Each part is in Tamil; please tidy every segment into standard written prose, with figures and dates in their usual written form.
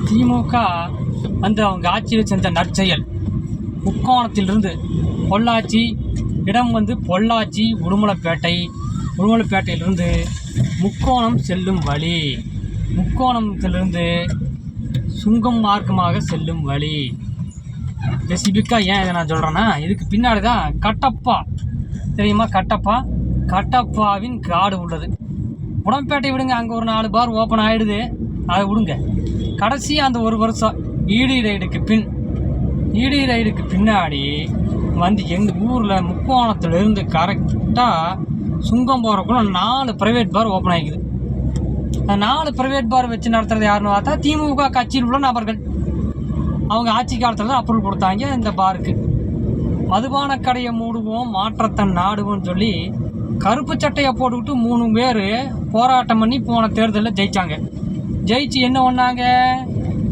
திமுக வந்து அவங்க ஆட்சியில் செஞ்ச நற்செயல், முக்கோணத்திலிருந்து பொள்ளாச்சி, இடம் வந்து பொள்ளாச்சி உடுமலைப்பேட்டையிலிருந்து முக்கோணம் செல்லும் வழி, முக்கோணத்திலிருந்து சுங்கம் மார்க்கமாக செல்லும் வழி. ஸ்பெசிஃபிக்காக ஏன் இதை நான் சொல்கிறேன்னா, இதுக்கு பின்னாடி தான் கட்டப்பா தெரியுமா? கட்டப்பாவின் காடு உள்ளது. உடம்பேட்டை விடுங்க, அங்கே ஒரு 4 பார் ஓப்பன் ஆகிடுது, அதை விடுங்க. கடைசியாக அந்த 1 வருஷம் இடி ரைடுக்கு பின்னாடி வந்து எங்கள் ஊரில் முக்கோணத்துலேருந்து கரெக்டாக சுங்கம் போகிறக்குள்ள 4 ப்ரைவேட் பார் ஓப்பன் ஆகிக்குது. அந்த 4 ப்ரைவேட் பார் வச்சு நடத்துகிறது யாருன்னு பார்த்தா திமுக கட்சியில் உள்ள நபர்கள். அவங்க ஆட்சி காலத்தில் தான் அப்ரூவல் கொடுத்தாங்க இந்த பாருக்கு. மதுபான கடையை மூடுவோம், மாற்றத்தை நாடுவோம்னு சொல்லி கருப்பு சட்டையை போட்டுக்கிட்டு 3 பேர் போராட்டம் பண்ணி போன தேர்தலில் ஜெயிச்சு என்ன பண்ணாங்க?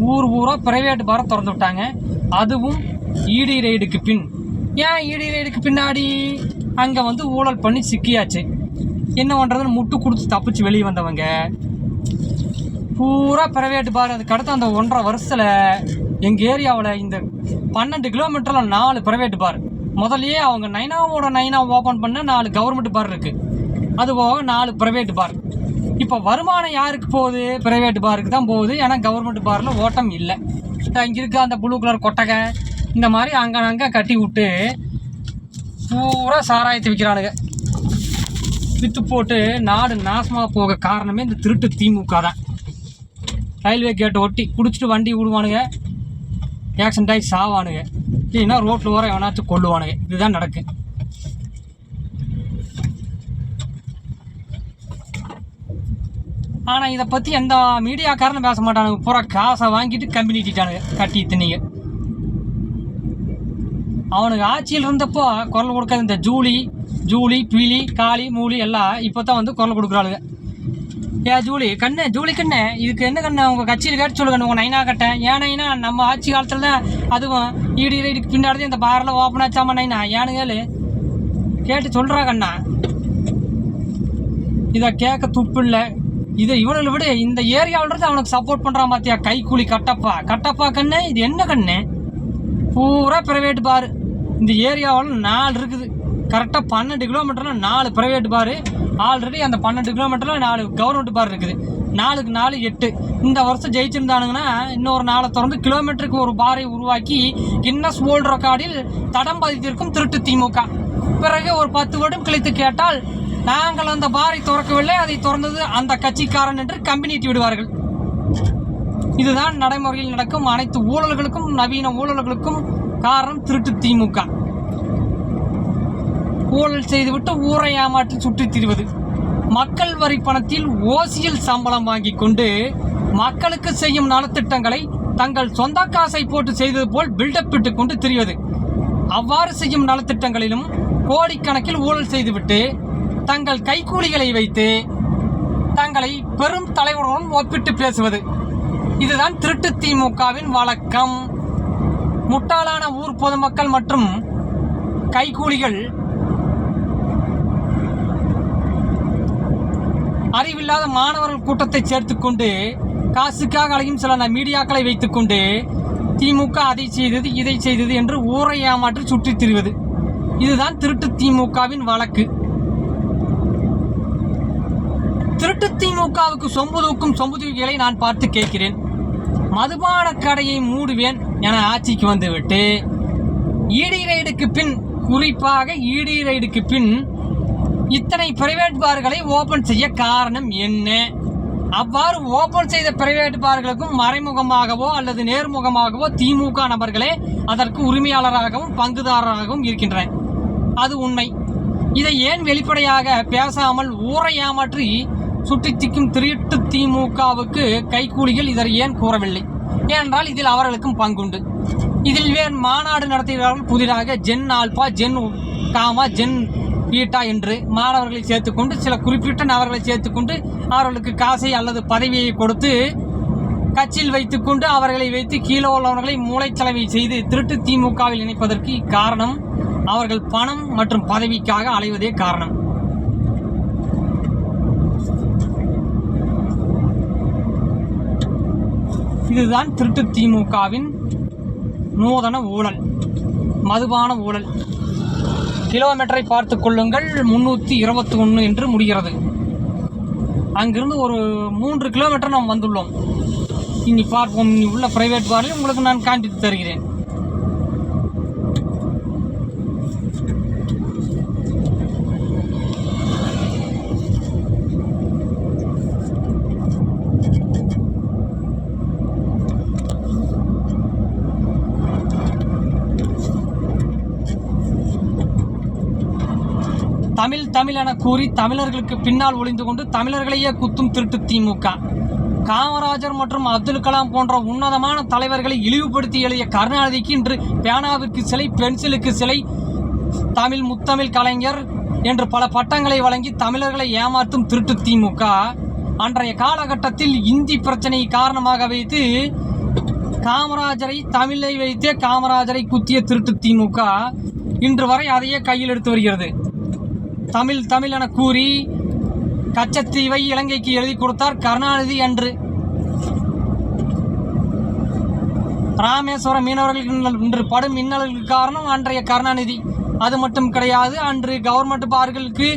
ஊராக ப்ரைவேட் பாரை திறந்து விட்டாங்க. அதுவும் இடி ரைடுக்கு பின். ஏன் இடி ரைடுக்கு பின்னாடி? அங்கே வந்து ஊழல் பண்ணி சிக்கியாச்சு. என்ன பண்ணுறதுன்னு முட்டு கொடுத்து தப்பிச்சு வெளியே வந்தவங்க பூரா ப்ரைவேட் பார். அதுக்கு அடுத்து அந்த 1.5 வருஷத்தில் எங்கள் ஏரியாவில் இந்த 12 கிலோமீட்டரில் 4 ப்ரைவேட் பார். முதல்லையே அவங்க நைனா ஓப்பன் பண்ண 4 கவர்மெண்ட் பார் இருக்குது. அதுபோக 4 ப்ரைவேட் பார். இப்போ வருமானம் யாருக்கு போகுது? ப்ரைவேட் பாருக்கு தான் போகுது. ஏன்னா கவர்மெண்ட் பாரில் ஓட்டம் இல்லை. இங்கே இருக்க அந்த ப்ளூ கலர் கொட்டகை இந்த மாதிரி அங்கே கட்டி விட்டு பூரா சாராயத்தை விற்கிறானுங்க. விற்று போட்டு நாடு நாசமாக போக காரணமே இந்த திருட்டு திமுக தான். ரயில்வே கேட்டை ஒட்டி குடிச்சிட்டு வண்டி விடுவானுங்க, ஆக்சிடென்ட் ஆகி சாவானுங்க, இல்லைன்னா ரோட்டில் வர எவனாச்சும் கொள்ளுவானுங்க. இதுதான் நடக்கு. ஆனால் இதை பற்றி எந்த மீடியாக்காரனும் பேச மாட்டானுங்க. பூரா காசை வாங்கிட்டு கம்பெனி நீட்டிட்டானுங்க கட்டி தின்னிங்க. அவனுக்கு ஆட்சியில் இருந்தப்போ குரல் கொடுக்காது இந்த ஜூலி பீலி காளி மூலி எல்லாம் இப்போ தான் வந்து குரல் கொடுக்குறாளுங்க. ஜூலி கண்ணு இதுக்கு என்ன கண்ணு உங்கள் கட்சியில் கேட்டு சொல்லுங்க. உங்கள் நைனா கட்டேன் ஏன் நைனா? நம்ம ஆட்சி காலத்தில் தான் அதுவும் இடி ரைடுக்கு பின்னாடி இந்த பாரில் ஓப்பன் ஆச்சாமா நைனா ஏனுங்க கேட்டு சொல்கிறா கண்ணா. இதை கேட்க துப்பு இல்லை. இதை இவனுங்களை விட இந்த ஏரியாவில்றது அவனுக்கு சப்போர்ட் பண்ணுறான் பார்த்தியா? கைக்கூலி கட்டப்பா கண்ணு. இது என்ன கண்ணு? பூரா ப்ரைவேட் பார். இந்த ஏரியாவில் 4 இருக்குது. கரெக்டாக 12 கிலோமீட்டரில் 4 ப்ரைவேட் பார். ஆல்ரெடி அந்த 12 கிலோமீட்டரில் 4 கவர்மெண்ட் பார் இருக்குது. 4க்கு 4 8. இந்த வருஷம் ஜெயிச்சிருந்தானுங்கன்னா இன்னொரு 4 திறந்து கிலோமீட்டருக்கு ஒரு பாரை உருவாக்கி கின்னஸ் வேர்ல்ட் ரெக்கார்டில் தடம் பதித்திருக்கும் திருட்டு திமுக. பிறகு ஒரு 10 வருடம் கழித்து கேட்டால் நாங்கள் அந்த பாரை திறக்கவில்லை, அதை திறந்தது அந்த கட்சிக்காரன் என்று கம்பெனிட்டு விடுவார்கள். இதுதான் நடைமுறையில் நடக்கும் அனைத்து ஊழல்களுக்கும், நவீன ஊழல்களுக்கும் காரணம் திருட்டு திமுக. ஊழல் செய்துவிட்டு ஊரை ஏமாற்றி சுற்றித் திரிவது, மக்கள் வரி பணத்தில் ஓசியில் சம்பளம் வாங்கி கொண்டு மக்களுக்கு செய்யும் நலத்திட்டங்களை தங்கள் சொந்த காசை போட்டு செய்தது போல் பில்டப் இட்டு கொண்டு திரிவது. அவ்வாறு செய்யும் நலத்திட்டங்களிலும் கோடிக்கணக்கில் ஊழல் செய்துவிட்டு தங்கள் கைக்கூலிகளை வைத்து தங்களை பெரும் தலைவருடன் ஒப்பிட்டு பேசுவது. இதுதான் திருட்டு திமுகவின் வழக்கம். முட்டாளான ஊர் பொதுமக்கள் மற்றும் கைக்கூலிகள் அறிவில்லாத மாணவர்கள் கூட்டத்தை சேர்த்துக்கொண்டு காசுக்காக அழையும் சில மீடியாக்களை வைத்துக்கொண்டு திமுக அதை செய்தது இதை செய்தது என்று ஊரை ஏமாற்றி சுற்றித் திரிவது. இதுதான் திருட்டு திமுகவின் வழக்கு. திருட்டு திமுகவுக்கு சொம்பு தூக்கும் சொம்பு தூக்கிகளை நான் பார்த்து கேட்கிறேன். மதுபான கடையை மூடுவேன் என ஆட்சிக்கு வந்துவிட்டு இடி ரைடுக்கு பின், குறிப்பாக இடி ரைடுக்கு பின் இத்தனை பிரைவேட் பார்களை ஓபன் செய்ய காரணம் என்ன? அவ்வாறு ஓபன் செய்த பிரைவேட் பார்களுக்கும் மறைமுகமாகவோ அல்லது நேர்முகமாகவோ திமுக நபர்களே அதற்கு உரிமையாளராகவும் பங்குதாரராகவும் இருக்கின்றனர். அது உண்மை. இதை ஏன் வெளிப்படையாக பேசாமல் ஊரை ஏமாற்றி சுட்டித்திக்கும் திருட்டு திமுகவுக்கு கைக்கூலிகள் இதை ஏன் கூறவில்லை? ஏனென்றால் இதில் அவர்களுக்கும் பங்குண்டு. இதில் வேறு மாநாடு நடத்துகிறார்கள். புதிதாக Gen Alpha, Gen Gamma, Gen Beta என்று மாணவர்களை சேர்த்துக்கொண்டு சில குறிப்பிட்ட நபர்களை சேர்த்துக்கொண்டு அவர்களுக்கு காசை அல்லது பதவியை கொடுத்து கட்சியில் வைத்துக்கொண்டு அவர்களை வைத்து கீழே உள்ளவர்களை மூளைச்சலவை செய்து திருட்டு திமுகவில் இணைப்பதற்கு காரணம் அவர்கள் பணம் மற்றும் பதவிக்காக அலைவதே காரணம். இதுதான் திருட்டு திமுகவின் நூதன ஊழல், மதுபான ஊழல். கிலோமீட்டரை பார்த்து கொள்ளுங்கள், 321 என்று முடிகிறது. அங்கிருந்து ஒரு 3 கிலோமீட்டர் நாம் வந்துள்ளோம். இனி பார்ப்போம். இனி உள்ள பிரைவேட் பாரில் உங்களுக்கு நான் காண்பித்து தருகிறேன். தமிழ் என கூறி தமிழர்களுக்கு பின்னால் ஒளிந்து கொண்டு தமிழர்களையே குத்தும் திருட்டு திமுக. காமராஜர் மற்றும் அப்துல் கலாம் போன்ற உன்னதமான தலைவர்களை இழிவுபடுத்தி எழுதிய கருணாநிதிக்கு இன்று பேனாவிற்கு சிலை, பென்சிலுக்கு சிலை, தமிழ் முத்தமிழ் கலைஞர் என்று பல பட்டங்களை வழங்கி தமிழர்களை ஏமாற்றும் திருட்டு திமுக அன்றைய காலகட்டத்தில் இந்தி பிரச்சனையை காரணமாக வைத்து காமராஜரை, தமிழை வைத்தே காமராஜரை குத்திய திருட்டு திமுக இன்று வரை அதையே கையில் எடுத்து வருகிறது. தமிழ் என கூறி கச்சத்தீவை இலங்கைக்கு எழுதி கொடுத்தார் கருணாநிதி என்று. ராமேஸ்வரம் மீனவர்கள் இன்று படும் இன்னல்களுக்கு காரணம் அன்றைய கருணாநிதி. அது மட்டும் கிடையாது, அன்று கவர்மெண்ட் பார்களுக்கு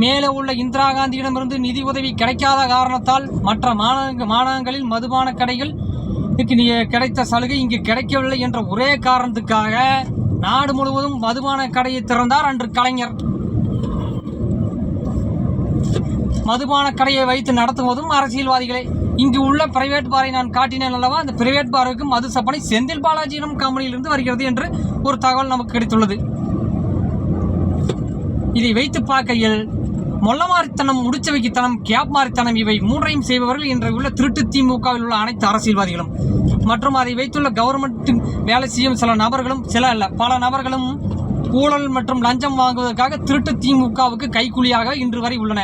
மேலே உள்ள இந்திரா காந்தியிடமிருந்து நிதி உதவி கிடைக்காத காரணத்தால் மற்ற மாநிலங்களில் மதுபான கடைகள் கிடைத்த சலுகை இங்கு கிடைக்கவில்லை என்ற ஒரே காரணத்துக்காக நாடு முழுவதும் மதுபான கடையை திறந்தார் அன்று கலைஞர். மதுபான கடையை வைத்து நடத்துவதும் அரசியல்வாதிகளே. இங்கு உள்ள பிரைவேட் பாரை நான் காட்டினேன் அல்லவா, அந்த பிரைவேட் பாருக்கு மது சப்பனை செந்தில் பாலாஜியிடம் கம்பெனியிலிருந்து வருகிறது என்று ஒரு தகவல் நமக்கு கிடைத்துள்ளது. இதை வைத்து பார்க்கையில் மொல்லமாரித்தனம், முடிச்சவைக்குத்தனம், கேப் மாரித்தனம் இவை மூன்றையும் செய்பவர்கள் இன்றைய உள்ள திருட்டு திமுகவில் உள்ள அனைத்து அரசியல்வாதிகளும் மற்றும் அதை வைத்துள்ள கவர்மெண்ட் வேலை செய்யும் சில நபர்களும், பல நபர்களும் ஊழல் மற்றும் லஞ்சம் வாங்குவதற்காக திருட்டு திமுகவுக்கு கைக்கூலியாக இன்று வரை உள்ளன.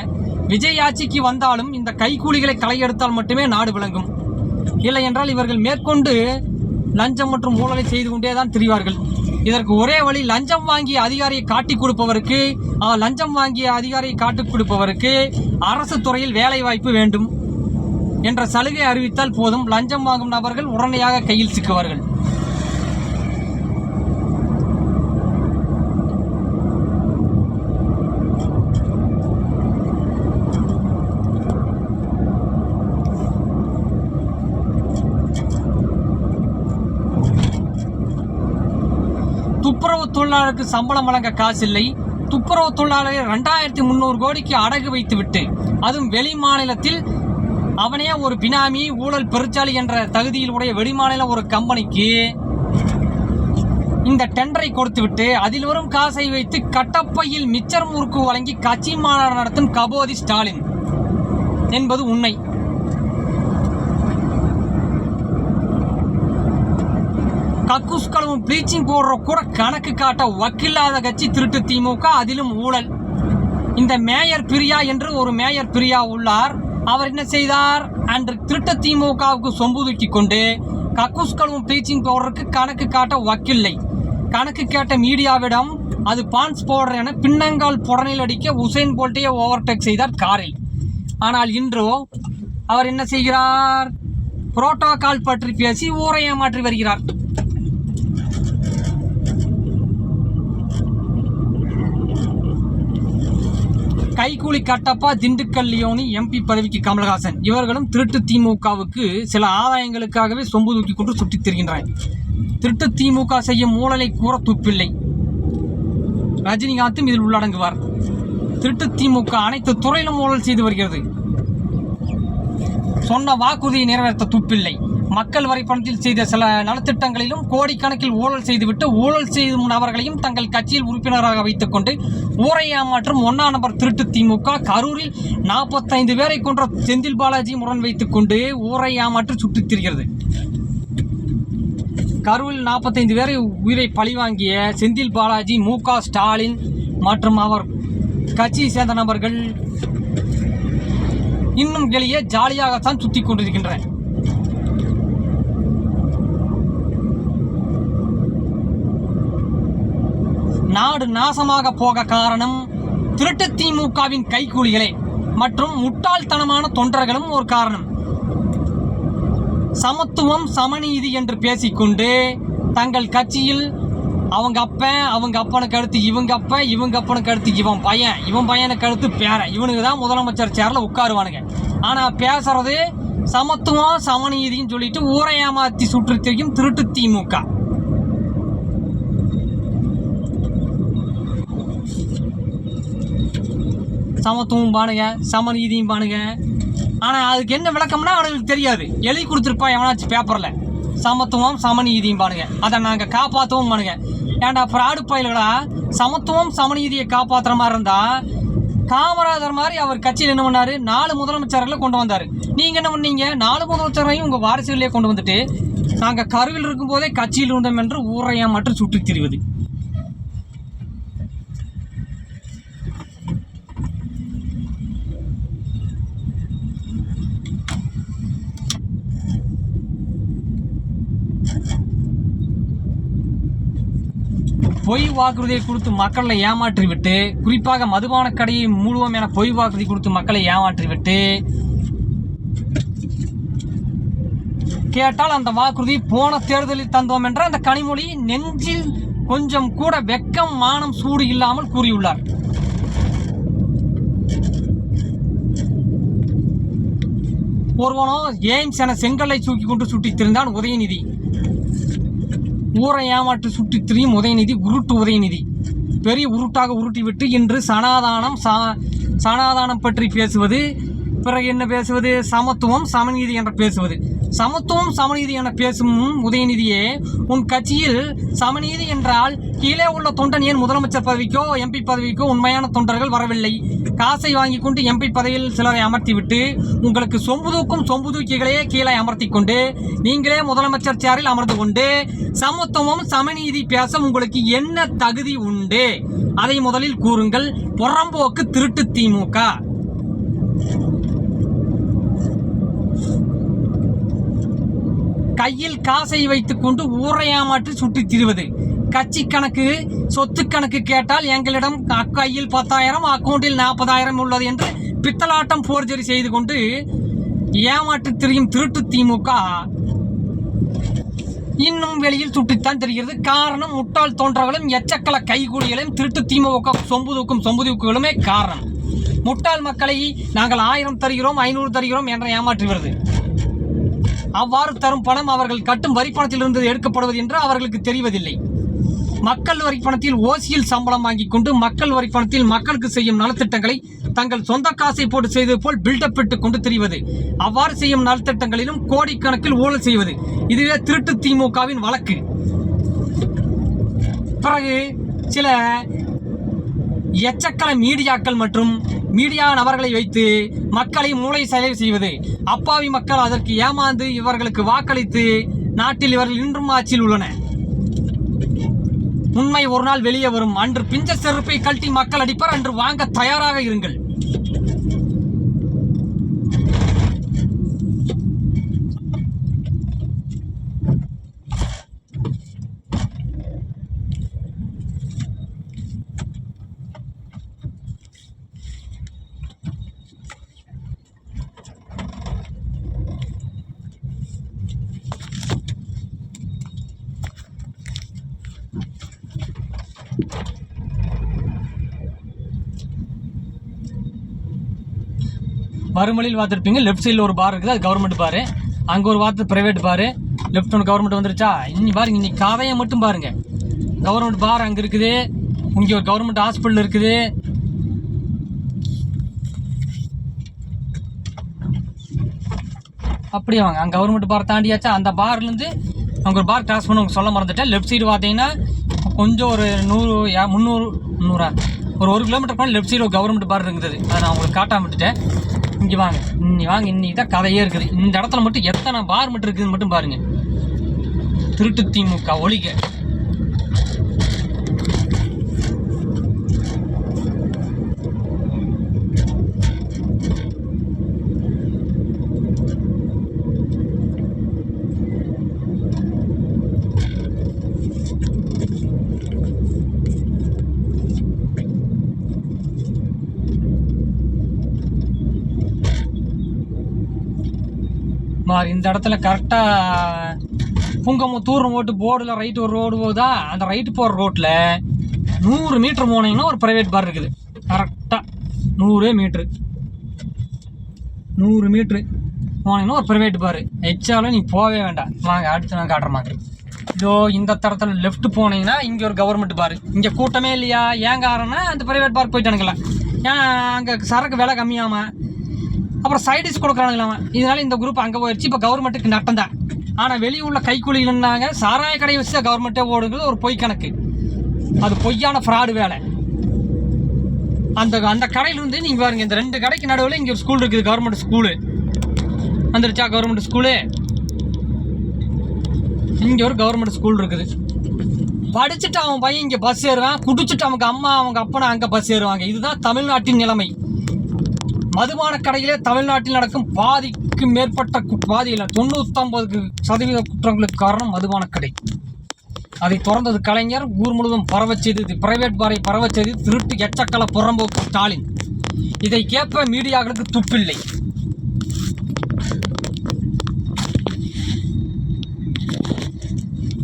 விஜய் ஆட்சிக்கு வந்தாலும் இந்த கைக்கூலிகளை களையெடுத்தால் மட்டுமே நாடு விளங்கும். இல்லை என்றால் இவர்கள் மேற்கொண்டு லஞ்சம் மற்றும் ஊழலை செய்து கொண்டேதான் திரிவார்கள். இதற்கு ஒரே வழி, லஞ்சம் வாங்கிய அதிகாரியை காட்டிக் கொடுப்பவருக்கு அரசு துறையில் வேலை வாய்ப்பு வேண்டும் என்ற சலுகை அறிவித்தால் போதும். லஞ்சம் வாங்கும் நபர்கள் உடனடியாக கையில் சிக்குவார்கள். துப்புரவு தொழிலாளருக்கு சம்பளம் வழங்க காசில்லை. துப்புரவு தொழிலாளரை 2300 கோடிக்கு அடகு வைத்துவிட்டு, அதுவும் வெளி மாநிலத்தில் அவனே ஒரு பினாமி, ஊழல் பெருச்சாளி என்ற தகுதியில் உடைய வெளிமாநில ஒரு கம்பெனிக்கு இந்த டெண்டரை கொடுத்துவிட்டு அதில் வரும் காசை வைத்து கட்டப்பையில் மிச்சர் முறுக்கு வழங்கி கட்சி மாநாடு நடத்தும் கபோதி ஸ்டாலின் என்பது உண்மை. கக்கூஸ்களும் ப்ளீச்சிங் பவுடர் கூட கணக்கு காட்ட வக்கில்லாத கட்சி திருட்டு திமுக, அதிலும் ஊழல். இந்த மேயர் பிரியா என்று ஒரு மேயர் பிரியா உள்ளார். அவர் என்ன செய்தார்? அன்று திருட்டு திமுகவுக்கு சொம்பு தூக்கி கொண்டு கக்கூஸ்களும் ப்ளீச்சிங் பவுடருக்கு கணக்கு காட்ட வக்கில்லை. கணக்கு கேட்ட மீடியாவிடம் அது பான்ஸ் பவுடர் என பின்னங்கால் புடனில் அடிக்க உசைன் போல்ட்டையே ஓவர்டேக் செய்தார் காரில். ஆனால் இன்றோ அவர் என்ன செய்கிறார்? புரோட்டோகால் பற்றி பேசி ஊரை ஏமாற்றி வருகிறார். கைக்கூலி கட்டப்பா, திண்டுக்கல் லியோனி, எம்பி பதவிக்கு கமலஹாசன் இவர்களும் திருட்டு திமுகவுக்கு சில ஆதாயங்களுக்காகவே சொம்பு தூக்கி கொண்டு சுற்றித் திரிகின்றனர். திருட்டு திமுக செய்யும் ஊழலை கூற துப்பில்லை. ரஜினிகாந்தும் இதில் உள்ளடங்குவார். திருட்டு திமுக அனைத்து துறையிலும் ஊழல் செய்து வருகிறது. சொன்ன வாக்குறுதியை நிறைவேற்ற துப்பில்லை. மக்கள் வரி பணத்தில் செய்த சில நலத்திட்டங்களிலும் கோடிக்கணக்கில் ஊழல் செய்துவிட்டு ஊழல் செய்யும் நபர்களையும் தங்கள் கட்சியில் உறுப்பினராக வைத்துக் கொண்டு ஊரை ஏமாற்றும் 1ஆம் நம்பர் திருட்டு திமுக கரூரில் 45 பேரை கொன்ற செந்தில் பாலாஜி முரண் வைத்துக் கொண்டு ஊரை ஏமாற்றி சுற்றித் திரிகிறது. கரூரில் 45 பேரை உயிரை பழிவாங்கிய செந்தில் பாலாஜி, மு.க. ஸ்டாலின் மற்றும் அவர் கட்சியை சேர்ந்த நபர்கள் இன்னும் வெளியே ஜாலியாகத்தான் சுற்றி கொண்டிருக்கின்றனர். நாடு நாசமாக போக காரணம் திருட்டு திமுகவின் கைக்கூலிகளே மற்றும் முட்டாள்தனமான தொண்டர்களும் ஒரு காரணம். சமத்துவம் சமநீதி என்று பேசிக்கொண்டு தங்கள் கட்சியில் அவங்க அப்பனுக்கு அடுத்து இவங்க அப்பனுக்கு அடுத்து இவன் பையனுக்கு அடுத்து பேரன், இவனுக்கு தான் முதலமைச்சர் சேர்ல உட்காருவானுங்க. ஆனால் பேசுறது சமத்துவம் சமநீதின்னு சொல்லிட்டு ஊரை ஏமாற்றி சுற்றி திரியும் திருட்டு திமுக. சமத்துவம் பானுங்க, சமநீதியும் பானுங்க. ஆனால் அதுக்கு என்ன விளக்கம்னா அவனுக்கு தெரியாது. எழுதி கொடுத்துருப்பா எவனாச்சும் பேப்பரில் சமத்துவம் சமநீதியும் பானுங்க. அதை நாங்கள் காப்பாற்றவும் பானுங்க. ஏன்டா ஃப்ராடு பயில்களா, சமத்துவம் சமநீதியை காப்பாற்றுற மாதிரி இருந்தால் காமராஜர் மாதிரி அவர் கட்சியில் என்ன பண்ணார், 4 முதலமைச்சர்களை கொண்டு வந்தார். நீங்கள் என்ன பண்ணீங்க, 4 முதலமைச்சரையும் உங்கள் வாரிசுகளே கொண்டு வந்துட்டு நாங்கள் கருவில் இருக்கும்போதே கட்சியில் இருந்தோம் என்று ஊரையா மற்றும் சுற்றித் திரிவது. பொய் வாக்குறுதியை கொடுத்து மக்களை ஏமாற்றி விட்டு, குறிப்பாக மதுபான கடையை மூடுவோம் என பொய் வாக்குறுதி கொடுத்து மக்களை ஏமாற்றி விட்டு கேட்டால் அந்த வாக்குறுதி போன தேர்தலில் தந்தோம் என்ற அந்த கனிமொழி நெஞ்சில் கொஞ்சம் கூட வெக்கம் மானம் சூடு இல்லாமல் கூறியுள்ளார். ஒருவனோ எய்ம்ஸ் என செங்கலை தூக்கி கொண்டு சுட்டித் திரிந்தான் உதயநிதி. ஊரை ஏமாற்றி சுற்றித் திரியும் உதயநிதி உருட்டு உதயநிதி பெரிய உருட்டாக உருட்டிவிட்டு இன்று சனாதானம் பற்றி பேசுவது, பிறகு என்ன பேசுவது, சமத்துவம் சமநீதி என்ற பேசுவது. சமத்துவம் சமநீதி என பேசும் உதயநிதியே, உன் கட்சியில் சமநீதி என்றால் கீழே உள்ள தொண்டன் ஏன் முதலமைச்சர் பதவிக்கோ எம்பி பதவிக்கோ உண்மையான தொண்டர்கள் வரவில்லை? காசை வாங்கி கொண்டு எம்பி பதவியில் சிலரை அமர்த்திவிட்டு உங்களுக்கு சொம்பு தூக்கிகளையே கீழே அமர்த்தி கொண்டு நீங்களே முதலமைச்சர் சேரில் அமர்ந்து கொண்டு சமத்துவம் சமநீதி பேச உங்களுக்கு என்ன தகுதி உண்டு? அதை முதலில் கூறுங்கள். புறம்போக்கு திருட்டு திமுக. கையில் காசை வைத்துக் கொண்டு ஊரை ஏமாற்றி சுற்றித் திரிவது. கட்சி கணக்கு சொத்து கணக்கு கேட்டால் எங்களிடம் கையில் 10,000 அக்கௌண்டில் 40,000 உள்ளது என்று பித்தலாட்டம் போர்ஜரி செய்து கொண்டு ஏமாற்றி திரியும் திருட்டு திமுக இன்னும் வெளியில் சுற்றித்தான் தெரிகிறது. காரணம் முட்டாள் தோன்றர்களும் எச்சக்கல கைகூலிகளையும் திருட்டு திமுக சொம்புதூக்குகளுமே காரணம். முட்டாள் மக்களை நாங்கள் 1000 தருகிறோம் 500 தருகிறோம் என்ற ஏமாற்றி வருது. அவ்வாறு தரும் பணம் அவர்கள் கட்டும் வரிப்பணத்திலிருந்து எடுக்கப்படுவது என்று அவர்களுக்கு தெரிவதில்லை. மக்கள் வரிப்பணத்தில் ஓசியில் சம்பளம் வாங்கிக் கொண்டு மக்கள் வரிப்பணத்தில் மக்களுக்கு செய்யும் நலத்திட்டங்களை தங்கள் சொந்த காசை போட்டு செய்தது போல் பில்டப் இட்டுக் கொண்டு தெரிவது. அவ்வாறு செய்யும் நலத்திட்டங்களிலும் கோடிக்கணக்கில் ஊழல் செய்வது. இதுவே திருட்டு திமுகவின் வழக்கு. பிறகு சில எச்சக்கல மீடியாக்கள் மற்றும் மீடியா நபர்களை வைத்து மக்களை மூளை செலவு செய்வது. அப்பாவி மக்கள் அதற்கு ஏமாந்து இவர்களுக்கு வாக்களித்து நாட்டில் இவர்கள் இன்றும் ஆட்சியில் உள்ளன. உண்மை ஒரு நாள் வெளியே வரும். அன்று பிஞ்ச செருப்பை கழட்டி மக்கள் அடிப்பார். அன்று வாங்க தயாராக இருங்கள். மறுமொழியில் பார்த்துருப்பீங்க. லெஃப்ட் சைடில் ஒரு பார் இருக்குது, அது கவர்மெண்ட் பாரு. அங்கே ஒரு வார்த்தை ப்ரைவேட் பாரு. லெஃப்ட் ஒன்று கவர்மெண்ட் வந்துருச்சா? இன்னி பாருங்க, இன்னைக்கு கதையை மட்டும் பாருங்க. கவர்மெண்ட் பார் அங்கே இருக்குது, இங்கே ஒரு கவர்மெண்ட் ஹாஸ்பிட்டல் இருக்குது. அப்படியே வாங்க, அங்கே கவர்மெண்ட் பார் தாண்டியாச்சா? அந்த பார்லேருந்து அங்கே ஒரு பார் கிராஸ் பண்ண உங்களுக்கு சொல்ல மறந்துட்டேன். லெஃப்ட் சைடு பார்த்தீங்கன்னா கொஞ்சம் ஒரு 1 கிலோமீட்டர் போனால் லெஃப்ட் சைடு ஒரு கவர்மெண்ட் பார் இருந்தது. அதை நான் உங்களுக்கு காட்டாம விட்டுட்டேன். இங்கே வாங்க, இன்னைக்கு தான் கதையே இருக்குது. இந்த இடத்துல மட்டும் எத்தனை பார் மட்டும் இருக்குதுன்னு மட்டும் பாருங்கள். திருட்டு திமுக ஒழிக. மாதிரி இந்த இடத்துல கரெக்டாக புங்கமுத்தூர் ஓட்டு போர்டில் ரைட்டு ஒரு ரோடு போகுதா, அந்த ரைட்டு போகிற ரோட்டில் 100 மீட்டர் போனீங்கன்னா ஒரு ப்ரைவேட் பார் இருக்குது. கரெக்டாக 100 மீட்ரு போனீங்கன்னா ஒரு ப்ரைவேட் பார். எச்சாலும் நீ போகவே வேண்டாம். வாங்க அடுத்து நான் காட்டுற மாதிரி. இதோ இந்த தடத்தில் லெஃப்ட் போனீங்கன்னா இங்கே ஒரு கவர்மெண்ட் பார். இங்கே கூட்டமே இல்லையா, ஏன் காரணம்னா அந்த ப்ரைவேட் பார் போயிட்டானுங்களா, ஏன் அங்கே சரக்கு விலை கம்மியாம, அப்புறம் சைடிஸ் கொடுக்குறானுங்களாம. இதனால இந்த குரூப் அங்கே போயிடுச்சு. இப்போ கவர்மெண்ட்டுக்கு நட்டம் தான். ஆனால் வெளியே உள்ள கைக்கூலிகள்னாங்க சாராய கடையை வச்சு தான் கவர்மெண்ட்டே ஓடுங்கிறது ஒரு பொய் கணக்கு. அது பொய்யான ஃப்ராடு வேலை. அந்த கடையிலிருந்து நீங்கள் பாருங்க, இந்த 2 கடைக்கு நடுவில் இங்கே ஒரு ஸ்கூல் இருக்குது, கவர்மெண்ட் ஸ்கூலு வந்துருச்சா. கவர்மெண்ட் ஸ்கூலு இங்கே ஒரு கவர்மெண்ட் ஸ்கூல் இருக்குது. படிச்சுட்டு அவன் பையன் இங்கே பஸ் ஏறுவான், குடிச்சிட்டு அவங்க அம்மா அவங்க அப்பனை அங்கே பஸ் ஏறுவாங்க. இதுதான் தமிழ்நாட்டின் நிலைமை. மதுபான கடையிலே தமிழ்நாட்டில் நடக்கும் பாதிக்கு மேற்பட்ட பாதியில் 99% குற்றங்களுக்கு காரணம் மதுபான கடை. அதை திறந்தது கலைஞர், ஊர் முழுவதும் பரவச் செய்தது பிரைவேட் பாரை பரவச் செய்தது திருட்டு எச்சக்கல புறம்போக்கு ஸ்டாலின். இதை கேட்ப மீடியாக்களுக்கு துப்பில்லை.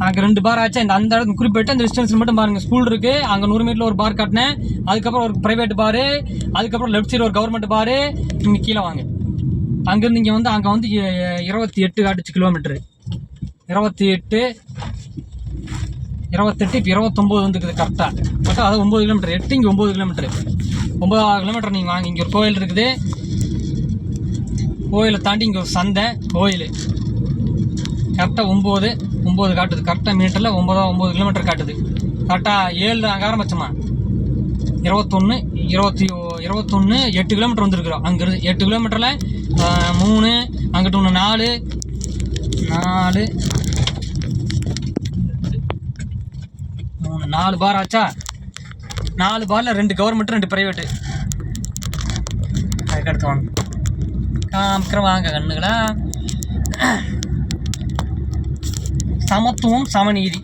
அங்கே 2 பார் ஆச்சு. அந்த இடத்துக்கு குறிப்பிட்டு அந்த டிஸ்டன்ஸ் மட்டும் பாருங்கள். ஸ்கூல் இருக்குது, அங்கே 100 மீட்டரில் ஒரு பார் காட்டினேன். அதுக்கப்புறம் ஒரு ப்ரைவேட் பாரு, அதுக்கப்புறம் லெஃப்ட் சைடு ஒரு கவர்மெண்ட் பாரு. இங்கே கீழே வாங்க. அங்கேருந்து இங்கே வந்து அங்கே வந்து 28 காட்டுச்சு கிலோமீட்டரு. 28 இப்போ 29 வந்துருக்குது கரெக்டாக. அதாவது 9 கிலோமீட்டர். 8 இங்கே 9 கிலோமீட்டரு. 9 கிலோமீட்டர் நீங்கள் வாங்க. இங்கே ஒரு கோயில் இருக்குது. கோயிலை தாண்டி இங்கே ஒரு சந்தை கோயில். கரெக்டாக 9 காட்டுது. கரெக்டாக மீட்டரில் 9 கிலோமீட்டர் காட்டுது. கரெக்டாக 7 அங்கே ஆரம்பிச்சோமா 21 8 கிலோமீட்டர் வந்துருக்குறோம். அங்கேருந்து 8 கிலோமீட்டரில் 3 அங்கிட்ட ஒன்று 4 பார் ஆச்சா. 4 பாரில் 2 கவர்மெண்ட்டு 2 ப்ரைவேட்டு. அதுக்கடுத்து வாங்க காமிக்கிறேன் வாங்க கண்ணுங்களா. சமத்துவம் சமநீதி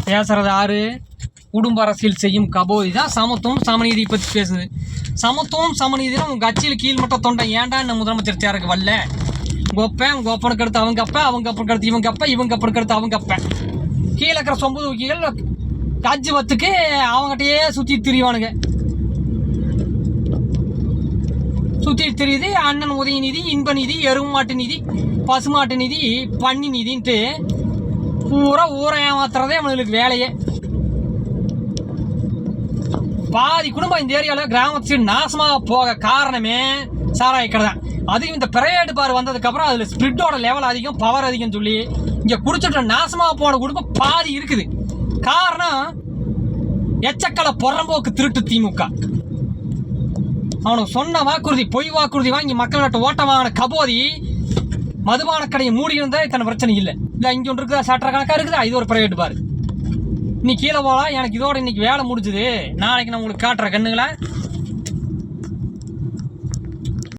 பேசுறது யாரு? குடும்ப அரசியல் செய்யும் கபோதி தான் சமத்துவம் சமநீதியை பற்றி பேசுது. சமத்துவம் சமநீதினா உங்கள் கட்சியில் கீழ்மட்ட தொண்டை ஏன்டா இந்த முதலமைச்சர் சேருக்கு வரல? உங்கள் அப்பனுக்கு அடுத்து அவங்க அப்ப, அவங்க அப்பனுக்கு அடுத்து இவங்க அப்ப, இவங்க அப்பனுக்கு அடுத்து அவங்க அப்ப. கீழே இருக்கிற சொம்பு தூக்கிகள் கட்சி வத்துக்கு அவங்ககிட்டயே சுற்றி திரிவானுங்க. சுற்றி தெரியுது. அண்ணன் உதயநிதி, இன்ப நிதி, எருமாட்டு நிதி, பசுமாட்டு நிதி, பன்னி நிதின்ட்டு பூரா ஊரை ஏமாத்துறதே அவங்களுக்கு வேலையே. பாதி குடும்பம் இந்த ஏரியாவில் கிராமத்து நாசமாக போக காரணமே சாராய கடை தான். அதுவும் இந்த பிரைவேட் பார் வந்ததுக்கப்புறம் அதில் ஸ்பிரிட்டோட லெவல் அதிகம், பவர் அதிகம் சொல்லி இங்கே குடிச்சிட்டு நாசமாக போன குடும்பம் பாதி இருக்குது. காரணம் எச்சக்கலை புறம்போக்கு திருட்டு திமுக. அவனுக்கு சொன்ன வாக்குறுதி பொய் வாக்குறுதி வாங்கி மக்கள்கிட்ட ஓட்ட வாங்கின கபோதி மதுபான கடையை மூடி இருந்தால் இத்தனை பிரச்சனை இல்லை. இல்லை இங்கே ஒன்று இருக்குதா, சாட்டரை கணக்காக இருக்குதா, இது ஒரு ப்ரைவேட் பார். நீ கீழே போகலாம். எனக்கு இதோட இன்னைக்கு வேலை முடிஞ்சுது. நாளைக்கு நான் உங்களுக்கு காட்டுறேன் கண்ணுங்களா.